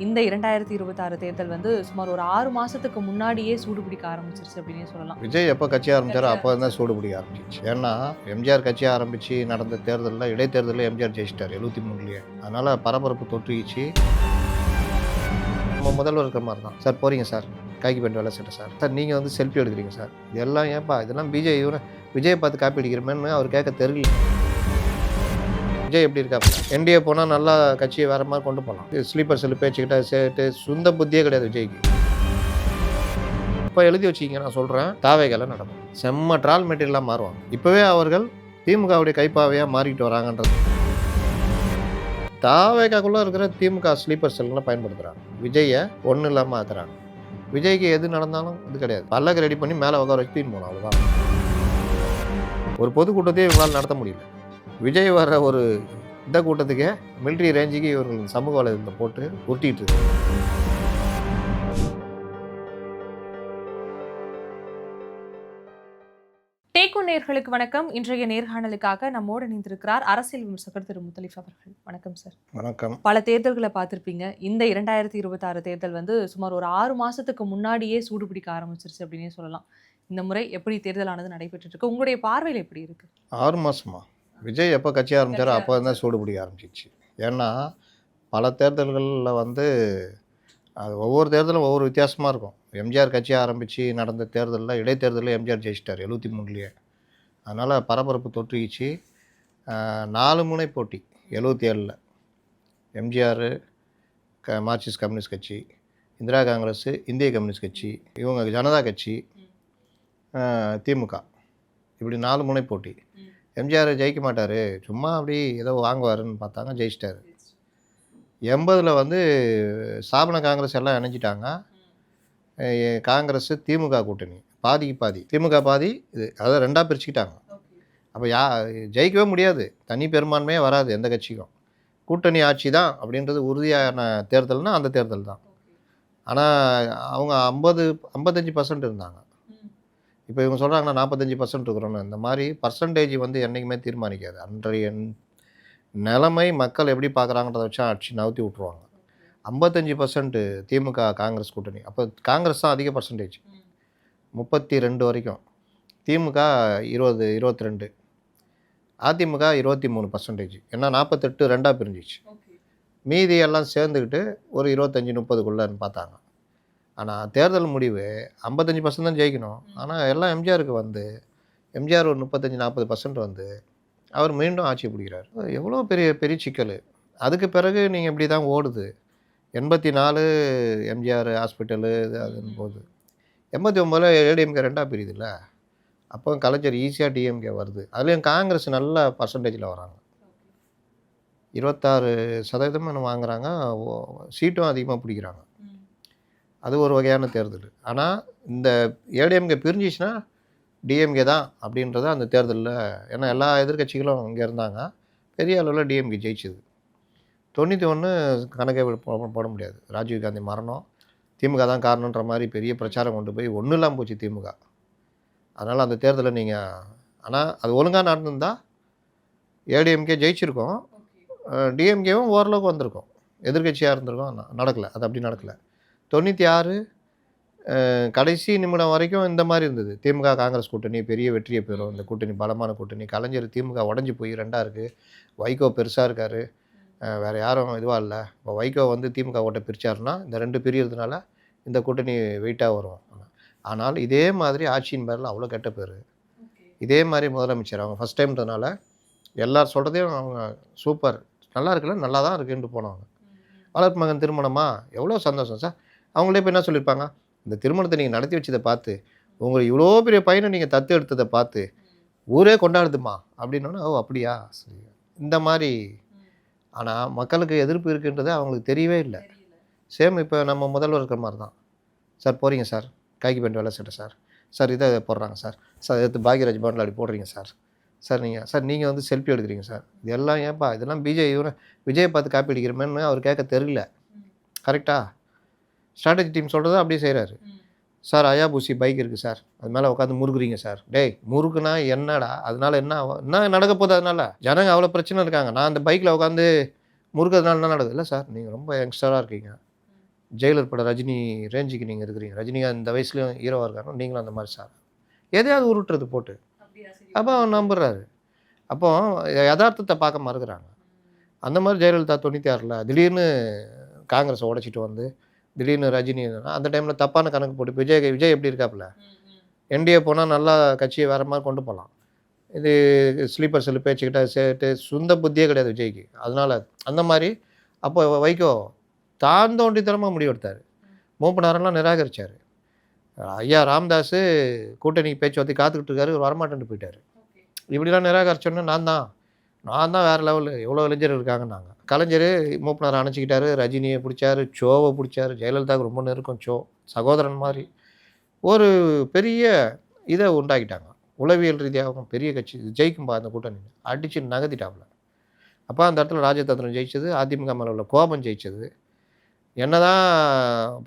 இந்த 2026 தேர்தல் வந்து சுமார் ஒரு 6 மாசத்துக்கு முன்னாடியே சூடு பிடிக்க ஆரம்பிச்சிருச்சு அப்படின்னே சொல்லலாம். விஜய் எப்போ கட்சி ஆரம்பிச்சாரோ அப்போ தான் சூடு பிடிக்க ஆரம்பிச்சிச்சு. ஏன்னா எம்ஜிஆர் கட்சி ஆரம்பித்து நடந்த தேர்தலில் இடைத்தேர்தலில் எம்ஜிஆர் ஜெயிச்சிட்டார் 73லேயே. அதனால் பரபரப்பு தொற்றுச்சு. நம்ம முதல்வர் இருக்கிற மாதிரி தான். சார் போகிறீங்க சார், கைக்கு பேண்ட் வேலை சட்டை சார், சார் நீங்கள் வந்து செல்ஃபி எடுக்கிறீங்க சார், இதெல்லாம் ஏன்பா இதெல்லாம் விஜயை பார்த்து காப்பி அடிக்கிறமேன்னு அவர் கேட்க தெரியல. விஜய் எப்படி இருக்காப்புல என்டிஏ போனால் நல்லா கட்சியை வேறு மாதிரி கொண்டு போகலாம். ஸ்லீப்பர் செல்லு பேச்சுக்கிட்ட சேர்த்து சொந்த புத்தியே கிடையாது விஜய்க்கு. இப்போ எழுதி வச்சிங்க, நான் சொல்கிறேன், தாவேகளை நடக்கும். செம்ம ட்ரால் மெட்டீரியலாக மாறுவாங்க. இப்போவே அவர்கள் திமுகவுடைய கைப்பாவையாக மாறிக்கிட்டு வராங்கன்றது. தாவேகாக்குள்ளே இருக்கிற திமுக ஸ்லீப்பர் செல்லுங்களை பயன்படுத்துகிறாங்க. விஜயை ஒன்றும் இல்லாமல் ஆக்குறாங்க. விஜய்க்கு எது நடந்தாலும் இது கிடையாது, பல்லக்கு ரெடி பண்ணி மேலே உட்கார வச்சு தீர்ந்து போகணும், அவ்வளோதான். ஒரு பொதுக்கூட்டத்தையே இவங்களால் நடத்த முடியல. விஜய் வர்ற ஒரு இந்த கூட்டத்துக்கே மிலிட்ரி ரேஞ்சுக்கு இவர்கள் சமூக வலைதளத்தில் போட்டு ஒட்டிட்டு இருக்கு. டேக் ஒன் நேயர்களுக்கு வணக்கம். இன்றைய நேர்காணலுக்காக நம்மோடு இணைந்திருக்கிறார் அரசியல் விமர்சகர் திரு முத்தலீஃப் அவர்கள். வணக்கம் சார். வணக்கம். பல தேர்தல்களை பார்த்துருப்பீங்க. இந்த 2026 தேர்தல் வந்து சுமார் ஒரு 6 மாசத்துக்கு முன்னாடியே சூடு பிடிக்க ஆரம்பிச்சிருச்சு அப்படின்னே சொல்லலாம். இந்த முறை எப்படி தேர்தலானது நடைபெற்று இருக்கு, உங்களுடைய பார்வையில் எப்படி இருக்கு? 6 மாதமா? விஜய் எப்போ கட்சி ஆரம்பித்தாரோ அப்போ தான் சூடு பிடிக்க ஆரம்பிச்சிச்சு. ஏன்னா பல தேர்தல்களில் வந்து அது ஒவ்வொரு தேர்தலும் ஒவ்வொரு வித்தியாசமாக இருக்கும். எம்ஜிஆர் கட்சி ஆரம்பித்து நடந்த தேர்தலில் இடைத்தேர்தலில் எம்ஜிஆர் ஜெயிச்சிட்டார் 73லேயே. அதனால் பரபரப்பு தொற்றுச்சு. 4 முனை போட்டி 77ல் எம்ஜிஆர், மார்க்சிஸ்ட் கம்யூனிஸ்ட் கட்சி, இந்திரா காங்கிரஸ், இந்திய கம்யூனிஸ்ட் கட்சி, இவங்க ஜனதா கட்சி, திமுக, இப்படி 4 முனை போட்டி. எம்ஜிஆர் ஜெயிக்க மாட்டார், சும்மா அப்படி ஏதோ வாங்குவாருன்னு பார்த்தாங்க, ஜெயிச்சிட்டாரு. 80ல் வந்து ஸ்தாபன காங்கிரஸ் எல்லாம் இணைஞ்சிட்டாங்க. காங்கிரஸ் திமுக கூட்டணி பாதிக்கு பாதி, திமுக பாதி, இது அதை ரெண்டாக பிரிச்சுக்கிட்டாங்க. அப்போ ஜெயிக்கவே முடியாது, தனி பெரும்பான்மையே வராது எந்த கட்சிக்கும். கூட்டணி ஆட்சி தான் அப்படின்றது உறுதியான தேர்தல்னால் அந்த தேர்தல் தான். ஆனால் அவங்க 55% இருந்தாங்க. இப்போ இவங்க சொல்கிறாங்கன்னா 45% இருக்கிறோன்னு. இந்த மாதிரி பர்சன்டேஜ் வந்து என்றைக்குமே தீர்மானிக்காது. அன்றைய நிலைமை மக்கள் எப்படி பார்க்குறாங்கன்றத வச்சு ஆட்சி நவுத்தி விட்ருவாங்க. 55% திமுக காங்கிரஸ் கூட்டணி. அப்போ காங்கிரஸ் தான் அதிக பர்சன்டேஜ், 32 வரைக்கும். திமுக 20, 22, அதிமுக 23%. ஏன்னா 48 ரெண்டாக பிரிஞ்சிச்சு. மீதி எல்லாம் சேர்ந்துக்கிட்டு ஒரு 25, 30க்குள்ளேன்னு பார்த்தாங்க. ஆனால் தேர்தல் முடிவு 55% தான் ஜெயிக்கணும். ஆனால் எல்லாம் எம்ஜிஆருக்கு வந்து எம்ஜிஆர் ஒரு 35, 40% வந்து அவர் மீண்டும் ஆட்சி பிடிக்கிறார். எவ்வளோ பெரிய பெரிய சிக்கல். அதுக்கு பிறகு நீங்கள் இப்படி தான் ஓடுது. 84 எம்ஜிஆர் ஹாஸ்பிட்டலு அதுன்னு போகுது. 89ல் ஏடிஎம்கே ரெண்டாக பிரியுதுல்ல, அப்போ கலைஞர் ஈஸியாக டிஎம்கே வருது. அதுலேயும் காங்கிரஸ் நல்ல பர்சன்டேஜில் வராங்க, 26% வாங்குறாங்க, சீட்டும் அதிகமாக பிடிக்கிறாங்க. அது ஒரு வகையான தேர்தல். ஆனால் இந்த ஏடிஎம்கே பிரிஞ்சிச்சுன்னா டிஎம்கே தான் அப்படின்றத அந்த தேர்தலில், ஏன்னா எல்லா எதிர்கட்சிகளும் இங்கே இருந்தாங்க, பெரிய அளவில் டிஎம்கே ஜெயிச்சுது. 91 கணக்கே போட முடியாது. ராஜீவ்காந்தி மரணம், திமுக தான் காரணன்ற மாதிரி பெரிய பிரச்சாரம் கொண்டு போய் ஒன்றும் இல்லாமல் போச்சு திமுக. அதனால் அந்த தேர்தலில் நீங்கள், ஆனால் அது ஒழுங்காக நடந்திருந்தால் ஏடிஎம்கே ஜெயிச்சிருக்கோம், டிஎம்கேவும் ஓரளவுக்கு வந்திருக்கும், எதிர்கட்சியாக இருந்திருக்கோம். நடக்கலை, அது அப்படி நடக்கலை. 96 கடைசி நிமிடம் வரைக்கும் இந்த மாதிரி இருந்தது. திமுக காங்கிரஸ் கூட்டணி பெரிய வெற்றியை பெறும், இந்த கூட்டணி பலமான கூட்டணி. கலைஞர் திமுக உடஞ்சி போய் ரெண்டாக இருக்குது, வைகோ பெருசாக இருக்கார், வேறு யாரும் இதுவாக இல்லை. இப்போ வைகோ வந்து திமுக ஓட்டை பிரித்தாருன்னா இந்த 2 பிரியறதுனால இந்த கூட்டணி வெயிட்டாக வரும். ஆனால் இதே மாதிரி ஆட்சியின் பேரில் அவ்வளோ கெட்ட பேர். இதே மாதிரி முதலமைச்சர் அவங்க ஃபஸ்ட் டைம்ன்றதுனால எல்லாரும் சொல்கிறதையும் அவங்க சூப்பர், நல்லா இருக்குல்ல, நல்லா தான் இருக்குன்ட்டு போனவங்க. வளர்ப்பு மகன் திருமணமா, எவ்வளோ சந்தோஷம் சார். அவங்களே இப்போ என்ன சொல்லியிருப்பாங்க, இந்த திருமணத்தை நீங்கள் நடத்தி வச்சதை பார்த்து, உங்களை இவ்வளோ பெரிய பையனை நீங்கள் தத்து எடுத்ததை பார்த்து ஊரே கொண்டாடுதுமா அப்படின்னோன்னா, ஓ அப்படியா, சரி, இந்த மாதிரி. ஆனால் மக்களுக்கு எதிர்ப்பு இருக்குன்றது அவங்களுக்கு தெரியவே இல்லை. சேம் இப்போ நம்ம முதல்வர் இருக்கிற மாதிரி தான். சார் போகிறீங்க சார், கைக்கு பேண்ட் வேலை சட்டை சார், சார் இதை போடுறாங்க சார், சார் எடுத்து பாக்யராஜ் பவனில் அப்படி போடுறீங்க சார், சார் நீங்கள் வந்து செல்ஃபி எடுக்கிறீங்க சார், இதெல்லாம் ஏன்பா இதெல்லாம் விஜயை பார்த்து காப்பி அடிக்கிறமேன்னு அவர் கேட்க தெரியல. கரெக்டாக ஸ்ட்ராட்டஜி டீம் சொல்கிறத அப்படியே செய்கிறாரு. சார் அயாபூசி பைக் இருக்குது சார், அது மேலே உட்காந்து முறுக்குறீங்க சார். டேய் முறுக்குனா என்னடா, அதனால என்ன நடக்க போகுது? அதனால ஜனங்க அவ்வளோ பிரச்சனை இருக்காங்க, நான் அந்த பைக்கில் உட்காந்து முறுக்கிறதுனால என்ன நடக்குது? இல்லை சார், நீங்கள் ரொம்ப யங்ஸ்டராக இருக்கீங்க, ஜெயிலர் படம் ரஜினி ரேஞ்சுக்கு நீங்கள் இருக்கிறீங்க, ரஜினிகாந்த் இந்த வயசுலையும் ஹீரோவாக இருக்காங்க, நீங்களும் அந்த மாதிரி சார் எதையாவது உருட்டுறது போட்டு. அப்போ அவன் நம்புறாரு. அப்போ யதார்த்தத்தை பார்க்க மறுக்கிறாங்க. அந்த மாதிரி ஜெயலலிதா 96ல் திடீர்னு காங்கிரஸை உடைச்சிட்டு வந்து திடீர்னு ரஜினி அந்த டைமில் தப்பான கணக்கு போட்டு விஜய் எப்படி இருக்காப்புல, என்டிஏ போனால் நல்லா கட்சியை வேறு மாதிரி கொண்டு போகலாம். இது ஸ்லீப்பர் செல்லு பேச்சுக்கிட்ட சேர்த்து சொந்த புத்தியே கிடையாது விஜய்க்கு. அதனால் அந்த மாதிரி அப்போ வைகோ தான் தோண்டித்தனமாக முடிவெடுத்தார். மூப்பனாரெல்லாம் நிராகரித்தார். ஐயா ராமதாஸ் கூட்டணிக்கு பேச்சுவார்த்தை காத்துக்கிட்டு இருக்காரு, இவர் வரமாட்டேன்ட்டு போயிட்டார். இப்படிலாம் நிராகரிச்சோன்னே நான் தான் வேறு லெவலு, எவ்வளோ இளைஞர் இருக்காங்கன்னாங்க. கலைஞர் மூப்பனாரை அணைச்சிக்கிட்டாரு, ரஜினியை பிடிச்சாரு, ஷோவை பிடிச்சாரு. ஜெயலலிதாவுக்கு ரொம்ப நெருக்கம் ஷோ, சகோதரன் மாதிரி ஒரு பெரிய இதை உண்டாக்கிட்டாங்க. உளவியல் ரீதியாகவும் பெரிய கட்சி ஜெயிக்கும்பா அந்த கூட்டணி அடித்து நகர்த்திட்டாப்புல. அப்போ அந்த இடத்துல ராஜதந்திரம் ஜெயிச்சது, அதிமுக மேலே உள்ள கோபம் ஜெயிச்சது. என்னதான்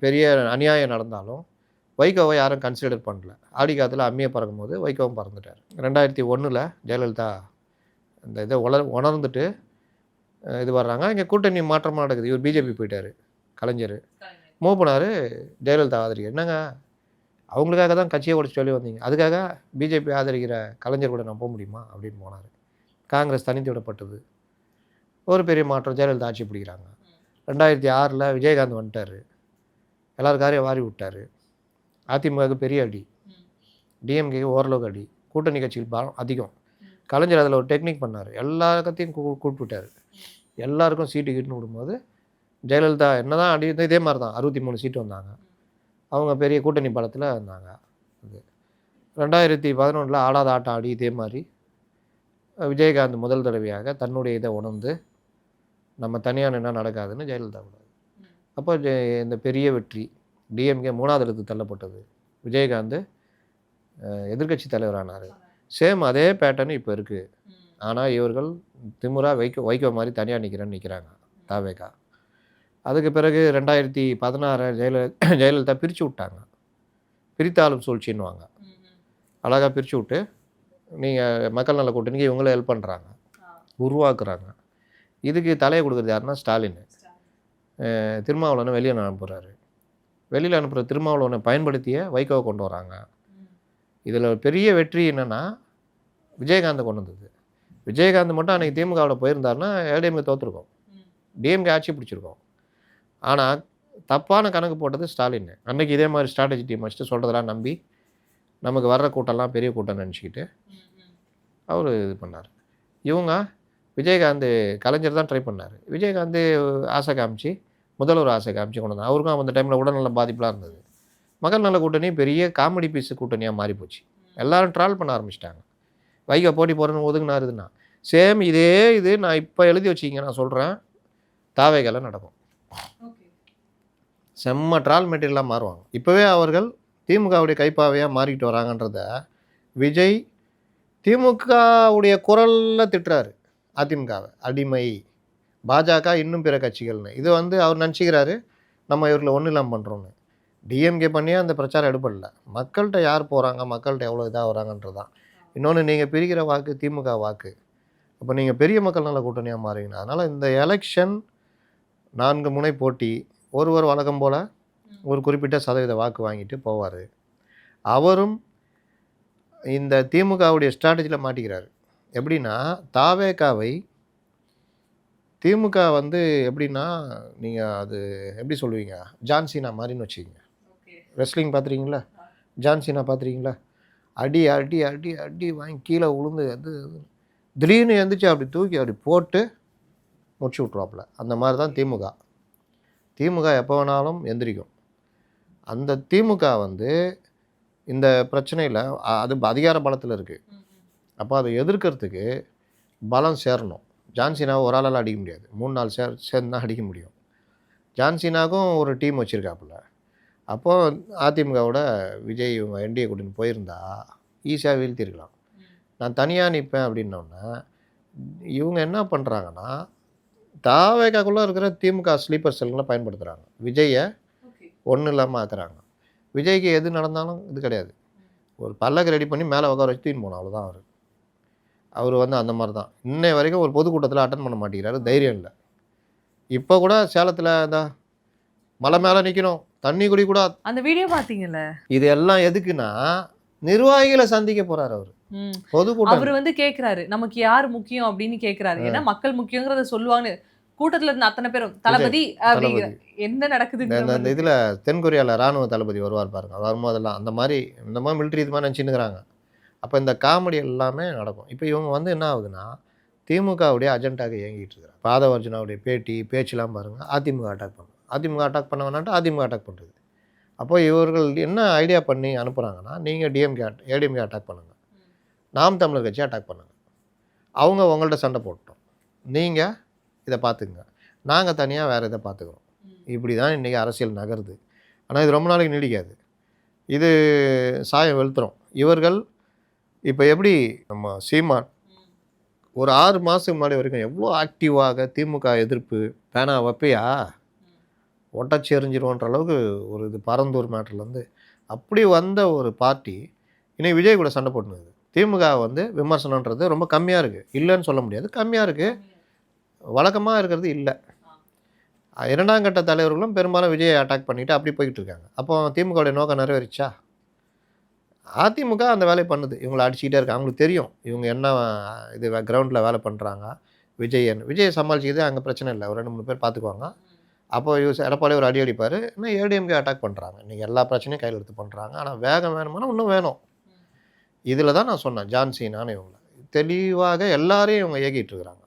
பெரிய அநியாயம் நடந்தாலும் வைகோவை யாரும் கன்சிடர் பண்ணல. ஆடி காலத்தில் அம்மியை பறக்கும்போது வைகோவும் பறந்துட்டார். 2001 ஜெயலலிதா இந்த இதை உணர்ந்துட்டு இது வர்றாங்க. இங்கே கூட்டணி மாற்றமாக நடக்குது. இவர் பிஜேபி போயிட்டார். கலைஞர் மூப்பனார் ஜெயலலிதா ஆதரிக்க. என்னங்க அவங்களுக்காக தான் கட்சியை உடைச்சு சொல்லி வந்தீங்க, அதுக்காக பிஜேபி ஆதரிக்கிற கலைஞர் கூட நான் போக முடியுமா அப்படின்னு போனார். காங்கிரஸ் தனித்து விடப்பட்டது. ஒரு பெரிய மாற்றம், ஜெயலலிதா ஆட்சி பிடிக்கிறாங்க. 2006 விஜயகாந்த் வந்துட்டார், எல்லாருக்காரையும் வாரி விட்டார். அதிமுகவுக்கு பெரிய அடி, டிஎம்கேக்கு ஓரளவுக்கு அடி, கூட்டணி கட்சிகள் பலம் அதிகம். கலைஞர் அதில் ஒரு டெக்னிக் பண்ணார், எல்லா கட்சியும் கூப்பிட்டுட்டார். எல்லாருக்கும் சீட்டு கிட்டுன்னு விடும்போது ஜெயலலிதா என்ன தான் அடி இதே மாதிரி தான் 63 சீட்டு வந்தாங்க. அவங்க பெரிய கூட்டணி பலத்தில் இருந்தாங்க. இது 2011 ஆடாத ஆட்டம் ஆடி இதே மாதிரி விஜயகாந்த் முதல் தடவையாக தன்னுடைய இதை உணர்ந்து நம்ம தனியாக நின்னா நடக்காதுன்னு ஜெயலலிதா கூடாது. அப்போ இந்த பெரிய வெற்றி, டிஎம்கே 3வது இடத்துக்கு தள்ளப்பட்டது, விஜயகாந்த் எதிர்க்கட்சி தலைவரானார். சேம் அதே பேட்டர்னு இப்போ இருக்குது. ஆனால் இவர்கள் திமுறா வைகோ மாதிரி தனியாக நிற்கிறாங்க தாவேகா. அதுக்கு பிறகு 2016 ஜெயலலிதா பிரித்து விட்டாங்க. பிரித்தாளும் சூழ்ச்சின்னுவாங்க. அழகாக பிரித்து விட்டு நீங்கள் மக்கள் நல கூட்டணிக்கு இவங்களே ஹெல்ப் பண்ணுறாங்க, உருவாக்குறாங்க. இதுக்கு தலையை கொடுக்குறது யாருன்னா ஸ்டாலின். திருமாவளவனை வெளியே அனுப்புகிறாரு. வெளியில் அனுப்புகிற திருமாவளவனை பயன்படுத்திய வைகோவை கொண்டு வராங்க. இதில் பெரிய வெற்றி என்னென்னா விஜயகாந்தை கொண்டு வந்தது. விஜயகாந்த் மட்டும் அன்றைக்கி திமுகவில் போயிருந்தாருன்னா ஏடிஎம்கே தோற்றுருக்கோம், டிஎம்கே ஆட்சி பிடிச்சிருக்கோம். ஆனால் தப்பான கணக்கு போட்டது ஸ்டாலின். அன்றைக்கி இதே மாதிரி ஸ்ட்ராட்டஜி டீம் வச்சுட்டு சொல்கிறதெல்லாம் நம்பி நமக்கு வர்ற கூட்டம்லாம் பெரிய கூட்டம் நினச்சிக்கிட்டு அவர் இது பண்ணார். இவங்க விஜயகாந்த் கலைஞர் தான் ட்ரை பண்ணார். விஜயகாந்த் ஆசை காமிச்சு, முதல்வர் ஆசை காமிச்சு கொண்டு வந்தார். அவருக்கும் அந்த டைமில் உடல்நல பாதிப்புலாம் இருந்தது. மக்கள் நல கூட்டணி பெரிய காமெடி பீஸு கூட்டணியாக மாறி போச்சு. எல்லோரும் ட்ரால் பண்ண ஆரம்பிச்சிட்டாங்க. வைகோ போட்டி போகிறேன்னு ஒதுங்கினாருதுன்னா சேம் இதே இது நான் இப்போ எழுதி வச்சிங்க, நான் சொல்கிறேன், தாவேகால நடக்கும். செம்ம ட்ரால் மெட்டீரியலாக மாறுவாங்க. இப்போவே அவர்கள் திமுகவுடைய கைப்பாவையாக மாறிக்கிட்டு வராங்கன்றத விஜய் திமுகவுடைய குரலில் திட்டுறாரு. அதிமுகவை அடிமை, பாஜக இன்னும் பிற கட்சிகள்னு. இது அவர் நினச்சிக்கிறாரு நம்ம இவர்களை ஒன்றும் இல்லாமல் பண்ணுறோன்னு. டிஎம்கே பண்ணியே அந்த பிரச்சாரம் எடுப்படல. மக்கள்கிட்ட யார் போகிறாங்க, மக்கள்கிட்ட எவ்வளோ இதாக வராங்கன்றது தான். இன்னொன்று, நீங்கள் பிரிக்கிற வாக்கு திமுக வாக்கு. அப்போ நீங்கள் பெரிய மக்கள் நல கூட்டணியாக மாறுவீங்க. அதனால் இந்த எலெக்ஷன் 4 முனை போட்டி, ஒருவர் வழக்கம் போல் ஒரு குறிப்பிட்ட சதவீத வாக்கு வாங்கிட்டு போவார். அவரும் இந்த திமுகவுடைய ஸ்ட்ராட்டஜியில் மாட்டிக்கிறார். எப்படின்னா, தாவேகாவை திமுக எப்படின்னா, நீங்கள் அது எப்படி சொல்லுவீங்க, ஜான்சீனா மாதிரின்னு வச்சுக்கிங்க. ரெஸ்லிங் பார்த்துருக்கீங்களா? ஜான்சீனா பார்த்துருக்கீங்களா? அடி அடி அடி அடி வாங்கி கீழே விழுந்து திடீர்னு எழுந்திரிச்சு அப்படி தூக்கி அப்படி போட்டு முடிச்சு விட்ருவாப்புல. அந்த மாதிரி தான் திமுக எப்போ வேணாலும் எந்திரிக்கும். அந்த திமுக இந்த பிரச்சனையில் அது அதிகார பலத்தில் இருக்குது. அப்போ அதை எதிர்க்கிறதுக்கு பலம் சேரணும். ஜான்சீனாவை ஒரு ஆளால் அடிக்க முடியாது, 3-4 சேர்ந்து தான் அடிக்க முடியும். ஜான்சீனாவுக்கும் ஒரு டீம் வச்சுருக்காப்புல. அப்போது அதிமுகவோட விஜய் இவங்க என்டிஏ கூட்டணி போயிருந்தா ஈஸியாக வீழ்த்திருக்கலாம். நான் தனியாக நிற்பேன் அப்படின்னோடனே இவங்க என்ன பண்ணுறாங்கன்னா, தாவேகாக்குள்ளே இருக்கிற திமுக ஸ்லீப்பர் செல்களை பயன்படுத்துகிறாங்க. விஜயை ஒன்றும் இல்லாமல் ஆக்குறாங்க. விஜய்க்கு எது நடந்தாலும் இது கிடையாது, ஒரு பல்லக்கு ரெடி பண்ணி மேலே உட்கார வச்சு தூக்கின்னு போனோம், அவ்வளோதான். அவர் அந்த மாதிரி தான். இன்னை வரைக்கும் ஒரு பொதுக்கூட்டத்தில் அட்டன் பண்ண மாட்டேங்கிறாரு, தைரியம் இல்லை. இப்போ கூட சேலத்தில் மலை மேலே நிற்கணும், தண்ணி குடிக்கூடாது. அந்த வீடியோ பார்த்தீங்கல்ல? இது எல்லாம் எதுக்குன்னா நிர்வாகிகளை சந்திக்க போறாரு அவர். பொதுக்கூட்டம் அவர் வந்து கேக்குறாரு, நமக்கு யார் முக்கியம் அப்படின்னு கேக்குறாரு. ஏன்னா மக்கள் முக்கியங்கிறத சொல்லுவாங்க. கூட்டத்துல இருந்த அத்தனை பேரும் தளபதி அப்படிங்கிற என்ன நடக்குதுங்கிற இந்த மாதிரி. இதில் தென்கொரியாவில் ராணுவ தளபதி வருவார் பாருங்க, வரும்போதெல்லாம் இந்த மாதிரி மிலிட்ரி இது மாதிரி நினச்சின்னுக்கிறாங்க. அப்போ இந்த காமெடி எல்லாமே நடக்கும். இப்போ இவங்க வந்து என்ன ஆகுதுன்னா திமுகவுடைய அஜெண்டாக இயங்கிட்டு இருக்கிறாங்க. பாதவர்ஜுனாவுடைய பேச்செல்லாம் பாருங்கள், அதிமுக அட்டாக் பண்ணும், அதிமுக அட்டாக் பண்ண வேணான்ட்டு அதிமுக அட்டாக் பண்ணுறது. அப்போ இவர்கள் என்ன ஐடியா பண்ணி அனுப்புகிறாங்கன்னா, நீங்கள் ஏடிஎம்கே அட்டாக் பண்ணுங்கள், நாம் தமிழர் கட்சி அட்டாக் பண்ணுங்கள், அவங்க உங்கள்கிட்ட சண்டை போட்டோம், நீங்கள் இதை பார்த்துக்குங்க, நாங்கள் தனியாக வேறு இதை பார்த்துக்குறோம். இப்படி தான் இன்றைக்கி அரசியல் நகருது. ஆனால் இது ரொம்ப நாளைக்கு நீடிக்காது, இது சாயம் வெளுத்துரும். இவர்கள் இப்போ எப்படி நம்ம சீமான் ஒரு 6 மாதத்துக்கு முன்னாடி வரைக்கும் எவ்வளோ ஆக்டிவாக திமுக எதிர்ப்பு பேனா வைப்பையா ஒட்டச்சி எறிஞ்சிருவோன்ற அளவுக்கு ஒரு இது பரந்தூர் மேட்டர்லேருந்து அப்படி வந்த ஒரு பார்ட்டி இன்னைக்கு விஜய் கூட சண்டை போட்டுனுது. திமுக வந்து விமர்சனன்றது ரொம்ப கம்மியாக இருக்குது, இல்லைன்னு சொல்ல முடியாது, கம்மியாக இருக்குது, வழக்கமாக இருக்கிறது இல்லை. 2ஆம் கட்ட தலைவர்களும் பெரும்பாலும் விஜயை அட்டாக் பண்ணிவிட்டு அப்படி போய்கிட்டு இருக்காங்க. அப்போ திமுகவுடைய நோக்கம் நிறைவேறிச்சா? அதிமுக அந்த வேலையை பண்ணுது, இவங்களை அடிச்சுக்கிட்டே இருக்காங்க. அவங்களுக்கு தெரியும் இவங்க என்ன இது கிரவுண்டில் வேலை பண்ணுறாங்க. விஜயை சமாளிச்சிக்கிது, அங்கே பிரச்சனை இல்லை, ஒரு 2-3 பேர் பார்த்துக்குவாங்க. அப்போ எடப்பாடி ஒரு அடி அடிப்பார், இன்னும் ஏடிஎம்கே அட்டாக் பண்ணுறாங்க. இன்றைக்கி எல்லா பிரச்சனையும் கையில் எடுத்து பண்ணுறாங்க. ஆனால் வேகம் வேணுமானா இன்னும் வேணும். இதில் தான் நான் சொன்னேன், ஜான்சீனான்னு இவங்களை தெளிவாக எல்லாரையும் இவங்க இயக்கிட்டு இருக்கிறாங்க.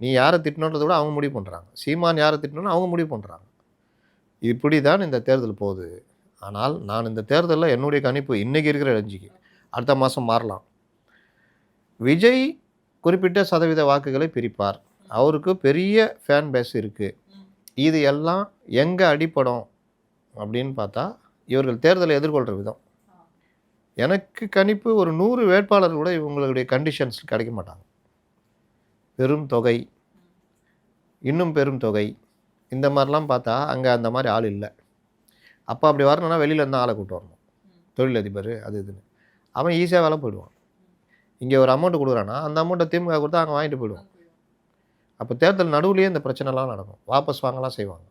நீ யாரை திட்டணுன்றதை விட அவங்க முடிவு பண்ணுறாங்க. சீமான் யாரை திட்டணும்னு அவங்க முடிவு பண்ணுறாங்க. இப்படி தான் இந்த தேர்தல் போகுது. ஆனால் நான் இந்த தேர்தலில் என்னுடைய கணிப்பு இன்றைக்கி இருக்கிற ரஞ்சிக்கு அடுத்த மாதம் மாறலாம். விஜய் குறிப்பிட்ட சதவீத வாக்குகளை பிரிப்பார், அவருக்கு பெரிய ஃபேன் பேஸ் இருக்குது. இது எல்லாம் எங்கே அடிப்படும் அப்படின்னு பார்த்தா இவர்கள் தேர்தலை எதிர்கொள்கிற விதம். எனக்கு கணிப்பு ஒரு 100 வேட்பாளர் கூட இவங்களுடைய கண்டிஷன்ஸ் கிடைக்க மாட்டாங்க. பெரும் தொகை, இன்னும் பெரும் தொகை, இந்த மாதிரிலாம் பார்த்தா அங்கே அந்த மாதிரி ஆள் இல்லை. அப்போ அப்படி வரணும்னா வெளியில் இருந்தால் ஆளை கூட்டு வரணும், தொழிலதிபர் அது இதுன்னு. அவன் ஈஸியாக வேலை போயிடுவான். இங்கே ஒரு அமௌண்ட்டு கொடுக்குறான்னா அந்த அமௌண்ட்டை திமுக கொடுத்தா அங்கே வாங்கிட்டு போயிடுவான். அப்போ தேர்தல் நடுவுலேயே இந்த பிரச்சனைலாம் நடக்கும், வாபஸ் வாங்கலாம் செய்வாங்க.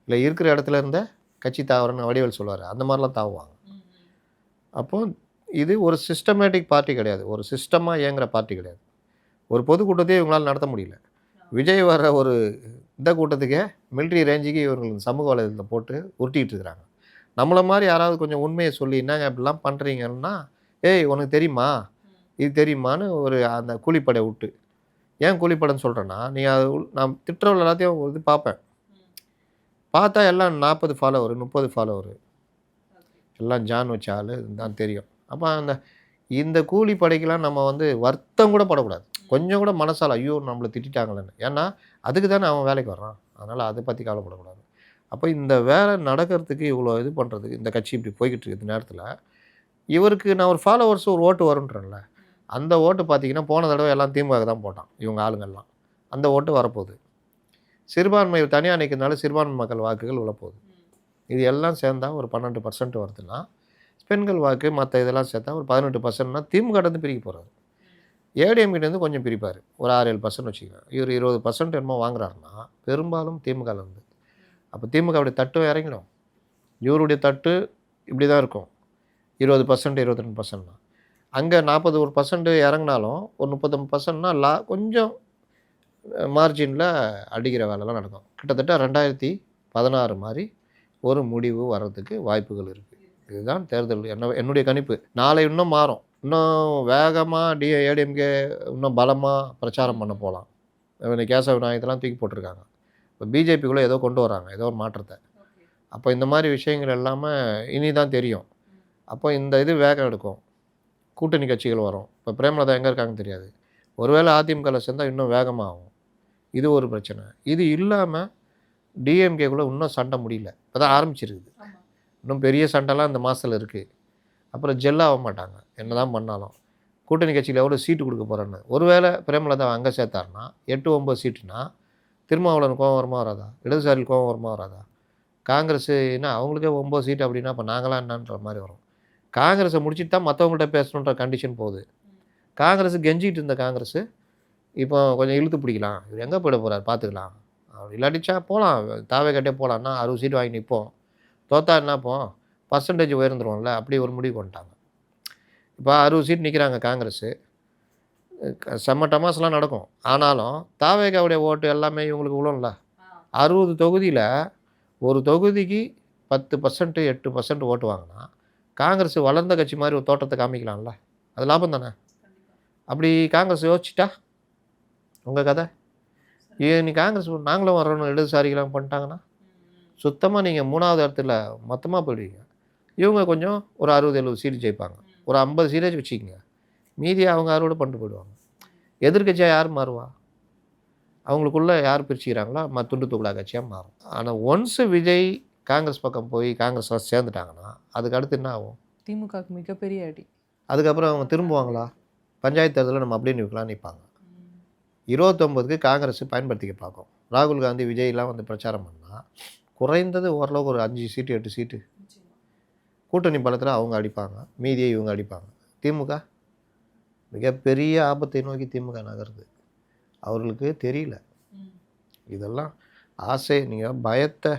இல்லை இருக்கிற இடத்துல இருந்த கட்சி தாவரன்னு வடிவேல் சொல்லுவார், அந்த மாதிரிலாம் தாவுவாங்க. அப்போது இது ஒரு சிஸ்டமேட்டிக் பார்ட்டி கிடையாது, ஒரு சிஸ்டமாக இயங்குகிற பார்ட்டி கிடையாது. ஒரு பொதுக்கூட்டத்தையே இவங்களால் நடத்த முடியல. விஜய் வர்ற ஒரு இந்த கூட்டத்துக்கே மிலிட்ரி ரேஞ்சுக்கு இவர்கள் சமூக வலைதளத்தில் போட்டு உருட்டிகிட்டு இருக்கிறாங்க. நம்மளை மாதிரி யாராவது கொஞ்சம் உண்மையை சொல்லி என்னங்க இப்படிலாம் பண்ணுறீங்கன்னா, ஏய் உனக்கு தெரியுமா இது தெரியுமான்னு ஒரு அந்த கூலிப்படை விட்டு. ஏன் கூலிப்படைன்னு சொல்கிறேன்னா, நீ அது நான் திட்டுறவள் எல்லாத்தையும் இது பார்ப்பேன், பார்த்தா எல்லாம் 40 ஃபாலோவர் 30 ஃபாலோவர் எல்லாம் ஜான் வச்ச ஆள் தான் தெரியும். அப்போ இந்த கூலிப்படைக்கெலாம் நம்ம வந்து வருத்தம் கூட படக்கூடாது, கொஞ்சம் கூட மனசால் ஐயோ நம்மளை திட்டாங்களேன்னு. ஏன்னா அதுக்கு தானே அவன் வேலைக்கு வர்றான், அதனால் அதை பற்றி கவலைப்படக்கூடாது. அப்போ இந்த வேலை நடக்கிறதுக்கு இவ்வளோ இது பண்ணுறதுக்கு இந்த கட்சி இப்படி போய்கிட்டு இருக்குது நேரத்தில் இவருக்கு நான் ஒரு ஃபாலோவர்ஸ் ஒரு ஓட்டு வருன்றேன்ல, அந்த ஓட்டு பார்த்திங்கன்னா போன தடவை எல்லாம் திமுக தான் போட்டான் இவங்க ஆளுங்கள்லாம், அந்த ஓட்டு வரப்போகுது. சிறுபான்மை தனியாக நிற்கிறதுனால சிறுபான்மை மக்கள் வாக்குகள் உள்ளப்போகுது. இது எல்லாம் சேர்ந்தால் ஒரு 12% வருதுன்னா, பெண்கள் வாக்கு மற்ற இதெல்லாம் சேர்த்தா ஒரு 18%னா திமுகட்டேருந்து பிரிக்க போகிறாரு. ஏடிஎம்கிட்டேருந்து கொஞ்சம் பிரிப்பார், ஒரு 6-7% வச்சுக்கலாம். இவர் 20% என்னமோ வாங்குறாருன்னா பெரும்பாலும் திமுகலேருந்து. அப்போ திமுகவுடைய தட்டும் இறங்கிடும், இவருடைய தட்டு இப்படி தான் இருக்கும், 20% 22%. அங்கே 41% இறங்கினாலும் ஒரு 39%னா கொஞ்சம் மார்ஜினில் அடிக்கிற வேலைலாம் நடக்கும். கிட்டத்தட்ட 2016 மாதிரி ஒரு முடிவு வர்றதுக்கு வாய்ப்புகள் இருக்குது. இதுதான் தேர்தல் என்னுடைய கணிப்பு. நாளை இன்னும் மாறும், இன்னும் வேகமாக ஏடிஎம்கே இன்னும் பலமாக பிரச்சாரம் பண்ண போகலாம். இந்த கேசவ விநாயகத்தெல்லாம் தூக்கி போட்டிருக்காங்க, இப்போ பிஜேபிக்குள்ளே ஏதோ கொண்டு வராங்க ஏதோ ஒரு மாற்றத்தை. அப்போ இந்த மாதிரி விஷயங்கள் எல்லாமே இனி தான் தெரியும். அப்போ இந்த இது வேகம் எடுக்கும், கூட்டணி கட்சிகள் வரும். இப்போ பிரேமலதா எங்கே இருக்காங்கன்னு தெரியாது, ஒருவேளை அதிமுகவில் சேர்ந்தால் இன்னும் வேகமாகும். இது ஒரு பிரச்சனை. இது இல்லாமல் டிஎம்கேக்குள்ளே இன்னும் சண்டை முடியல, இப்போ தான் ஆரம்பிச்சிருக்குது. இன்னும் பெரிய சண்டைலாம் இந்த மாதத்தில் இருக்குது. அப்புறம் ஜெல்லாக மாட்டாங்க என்ன தான் பண்ணாலும். கூட்டணி கட்சியில் எவ்வளோ சீட்டு கொடுக்க போகிறேன்னு ஒருவேளை பிரேமலதா அங்கே சேர்த்தாருன்னா 8-9 சீட்டுனா திருமாவளவன் கோவம் வருமா வராதா, இடதுசாரியில் கோவம் வருமா வராதா, காங்கிரஸுன்னா அவங்களுக்கே 9 சீட்டு அப்படின்னா அப்போ நாங்களாம் என்னன்ற மாதிரி வரும். காங்கிரஸை முடிச்சுட்டு தான் மற்றவங்கள்ட்ட பேசணுன்ற கண்டிஷன் போகுது. காங்கிரஸ் கெஞ்சிகிட்டு இருந்த காங்கிரஸ் இப்போ கொஞ்சம் இழுத்து பிடிக்கலாம், இவர் எங்கே போயிட போகிறார் பார்த்துக்கலாம் அப்படி இல்லாட்டிச்சா போகலாம், தாவே கட்டே போகலான்னா 60 சீட் வாங்கி நிற்போம், தோத்தா என்ன போம் பர்சன்டேஜ் உயர்ந்துருவோம்ல, அப்படி ஒரு முடிவு பண்ணிட்டாங்க. இப்போ 60 சீட் நிற்கிறாங்க காங்கிரஸு, செம்ம டமாஸ்லாம் நடக்கும். ஆனாலும் தாவேகாவுடைய ஓட்டு எல்லாமே இவங்களுக்கு விழும்ல. 60 தொகுதியில் ஒரு தொகுதிக்கு 10% 8% ஓட்டு வாங்கினா காங்கிரஸ் வளர்ந்த கட்சி மாதிரி ஒரு தோட்டத்தை காமிக்கலாம்ல, அது லாபம் தானே. அப்படி காங்கிரஸ் யோசிச்சிட்டா உங்கள் கதை நீ காங்கிரஸ் நாங்களும் வர்றோன்னு இடதுசாரிகளாம் பண்ணிட்டாங்கன்னா சுத்தமாக நீங்கள் 3வது இடத்துல மொத்தமாக போயிடுவீங்க. இவங்க கொஞ்சம் ஒரு 60-70 சீட்டு ஜெயிப்பாங்க, ஒரு 50 சீட்டேஜ் வச்சுக்கிங்க, மீதியை அவங்க அறுவடை பண்ணிட்டு போயிடுவாங்க. எதிர்கட்சியாக யார் மாறுவா? அவங்களுக்குள்ளே யார் பிரிச்சுக்கிறாங்களோ துண்டு துக்குடா கட்சியாக மாறும். ஆனால் ஒன்ஸு விஜய் காங்கிரஸ் பக்கம் போய் காங்கிரஸில் சேர்ந்துட்டாங்கன்னா அதுக்கு அடுத்து என்ன ஆகும்? திமுகவுக்கு மிகப்பெரிய அடி. அதுக்கப்புறம் அவங்க திரும்புவாங்களா? பஞ்சாயத்து தேர்தலில் நம்ம அப்படியே நிற்கலாம் நிற்பாங்க. 29க்கு காங்கிரஸ் பயன்படுத்திக்க பார்க்கும். ராகுல் காந்தி விஜய்லாம் வந்து பிரச்சாரம் பண்ணால் குறைந்தது ஓரளவுக்கு ஒரு 5 சீட்டு 8 சீட்டு கூட்டணி பலத்தில் அவங்க அடிப்பாங்க, மீதியை இவங்க அடிப்பாங்க. திமுக மிகப்பெரிய ஆபத்தை நோக்கி திமுக நகருது. அவர்களுக்கு தெரியல இதெல்லாம். ஆசை நீங்கள் பயத்தை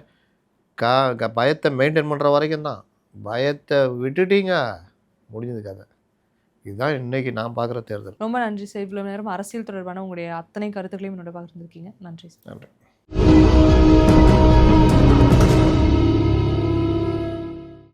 மெயின்டைன் பண்ணுற வரைக்கும் தான். பயத்தை விட்டுட்டீங்க முடிஞ்சது கதை. இதுதான் இன்றைக்கி நான் பார்க்குற தேர்தல். ரொம்ப நன்றி சார். இவ்வளோ நேரம் அரசியல் தொடர்பான உங்களுடைய அத்தனை கருத்துக்களையும் என்னோட பகிர்ந்துருக்கீங்க. நன்றி சார். நன்றி.